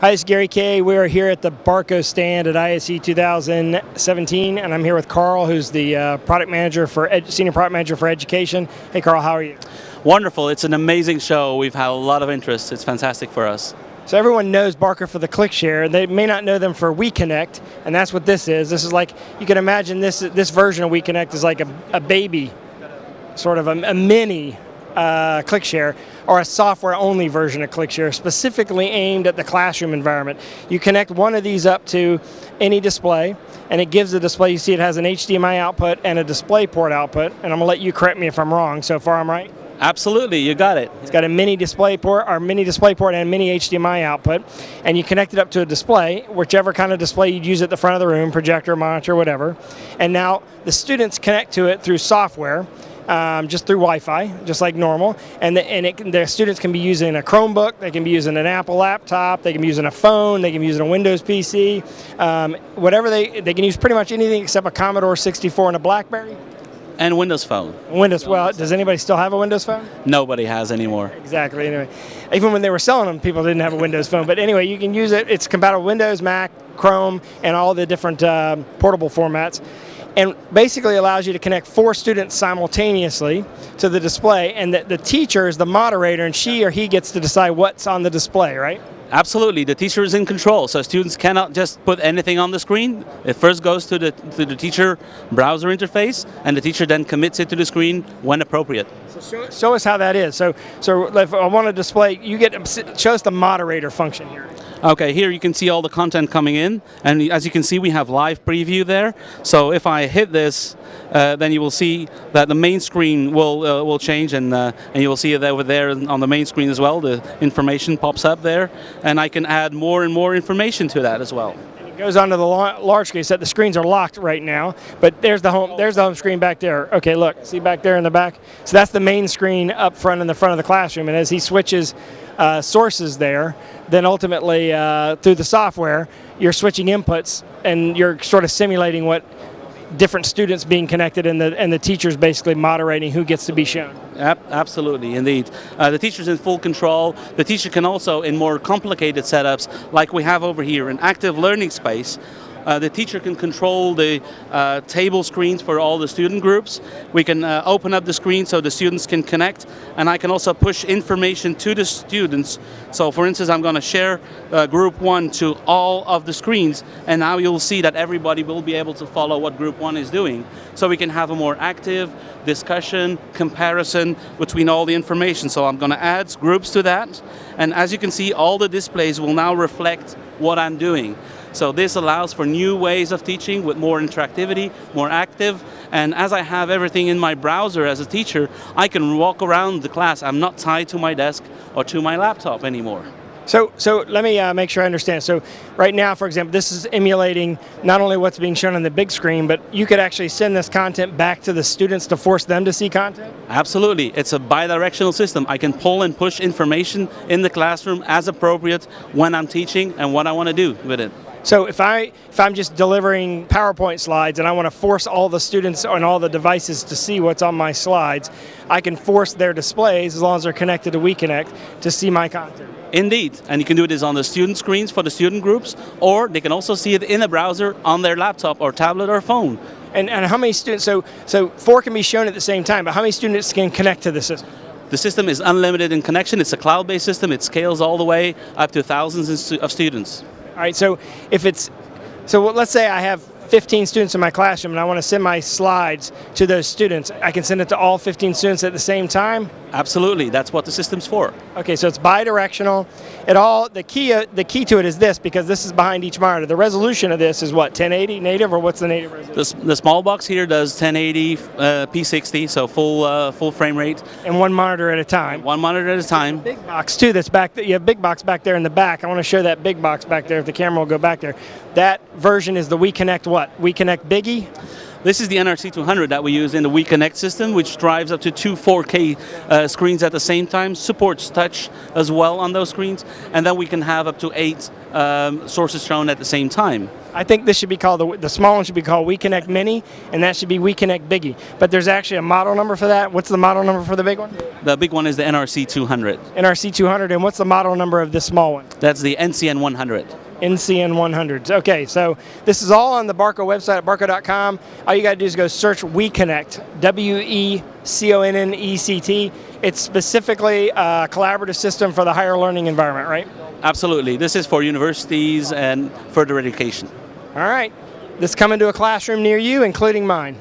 Hi, it's Gary Kayye. We are here at the Barco stand at ISE 2017, and I'm here with Carl, who's the senior product manager for education. Hey, Carl, how are you? Wonderful. It's an amazing show. We've had a lot of interest. It's fantastic for us. So everyone knows Barco for the ClickShare. They may not know them for WeConnect, and that's what this is. This is like, you can imagine this version of WeConnect is like a baby, sort of a mini ClickShare, or a software-only version of ClickShare, specifically aimed at the classroom environment. You connect one of these up to any display, and it gives the display. You see it has an HDMI output and a DisplayPort output, and I'm going to let you correct me if I'm wrong. So far, I'm right? Absolutely, you got it. It's got a mini DisplayPort, and a mini HDMI output, and you connect it up to a display, whichever kind of display you'd use at the front of the room, projector, monitor, whatever. And now the students connect to it through software, just through Wi-Fi, just like normal. And the students can be using a Chromebook, they can be using an Apple laptop, they can be using a phone, they can be using a Windows PC, whatever they can use pretty much anything except a Commodore 64 and a BlackBerry. And Windows Phone. Windows, well, does anybody still have a Windows Phone? Nobody has anymore. Exactly, anyway. Even when they were selling them, people didn't have a Windows Phone. But anyway, you can use it. It's compatible with Windows, Mac, Chrome, and all the different portable formats. And basically allows you to connect 4 students simultaneously to the display, and the teacher is the moderator, and she or he gets to decide what's on the display, right? Absolutely, the teacher is in control, so students cannot just put anything on the screen. It first goes to the teacher browser interface, and the teacher then commits it to the screen when appropriate. So show us how that is. So if I want to display, show us the moderator function here. Okay, here you can see all the content coming in, and as you can see, we have live preview there. So if I hit this, then you will see that the main screen will change, and you will see it over there on the main screen as well. The information pops up there, and I can add more and more information to that as well. It goes onto the large screen. So the screens are locked right now, but there's the home screen back there. Okay, look, see back there in the back. So that's the main screen up front in the front of the classroom, and as he switches sources there, then ultimately through the software, you're switching inputs, and you're sort of simulating what different students being connected, and the teacher's basically moderating who gets to be shown. Absolutely, indeed. The teacher's in full control. The teacher can also, in more complicated setups, like we have over here, an active learning space, the teacher can control the table screens for all the student groups. We can open up the screen so the students can connect, and I can also push information to the students. So for instance, I'm going to share group 1 to all of the screens, and now you'll see that everybody will be able to follow what group 1 is doing. So we can have a more active discussion, comparison between all the information. So I'm going to add groups to that, and as you can see, all the displays will now reflect what I'm doing. So this allows for new ways of teaching with more interactivity, more active, and as I have everything in my browser as a teacher, I can walk around the class. I'm not tied to my desk or to my laptop anymore. So let me make sure I understand. So right now, for example, this is emulating not only what's being shown on the big screen, but you could actually send this content back to the students to force them to see content? Absolutely. It's a bidirectional system. I can pull and push information in the classroom as appropriate when I'm teaching and what I want to do with it. So if I'm just delivering PowerPoint slides and I want to force all the students on all the devices to see what's on my slides, I can force their displays, as long as they're connected to WeConnect, to see my content. Indeed, and you can do this on the student screens for the student groups, or they can also see it in a browser on their laptop or tablet or phone. And how many students, so 4 can be shown at the same time, but how many students can connect to the system? The system is unlimited in connection. It's a cloud-based system. It scales all the way up to thousands of students. All right, so let's say I have 15 students in my classroom and I want to send my slides to those students. I can send it to all 15 students at the same time? Absolutely, that's what the system's for. Okay, so it's bidirectional. The key to it is this, because this is behind each monitor. The resolution of this is what, 1080 native, or what's the native resolution? The small box here does 1080 p60, so full frame rate. And one monitor at a time. One monitor at a time. Big box too. That's back. You have big box back there in the back. I want to show that big box back there. If the camera will go back there, that version is the WeConnect what? WeConnect Biggie. This is the NRC 200 that we use in the WeConnect system, which drives up to two 4K screens at the same time, supports touch as well on those screens, and then we can have up to 8 sources shown at the same time. I think this should be called, the small one should be called WeConnect Mini, and that should be WeConnect Biggie. But there's actually a model number for that. What's the model number for the big one? The big one is the NRC 200. NRC 200, and what's the model number of this small one? That's the NCN 100. NCN 100s. Okay, so this is all on the Barco website at barco.com. All you got to do is go search WeConnect, WeConnect. It's specifically a collaborative system for the higher learning environment, right? Absolutely. This is for universities and further education. All right. This is coming to a classroom near you, including mine.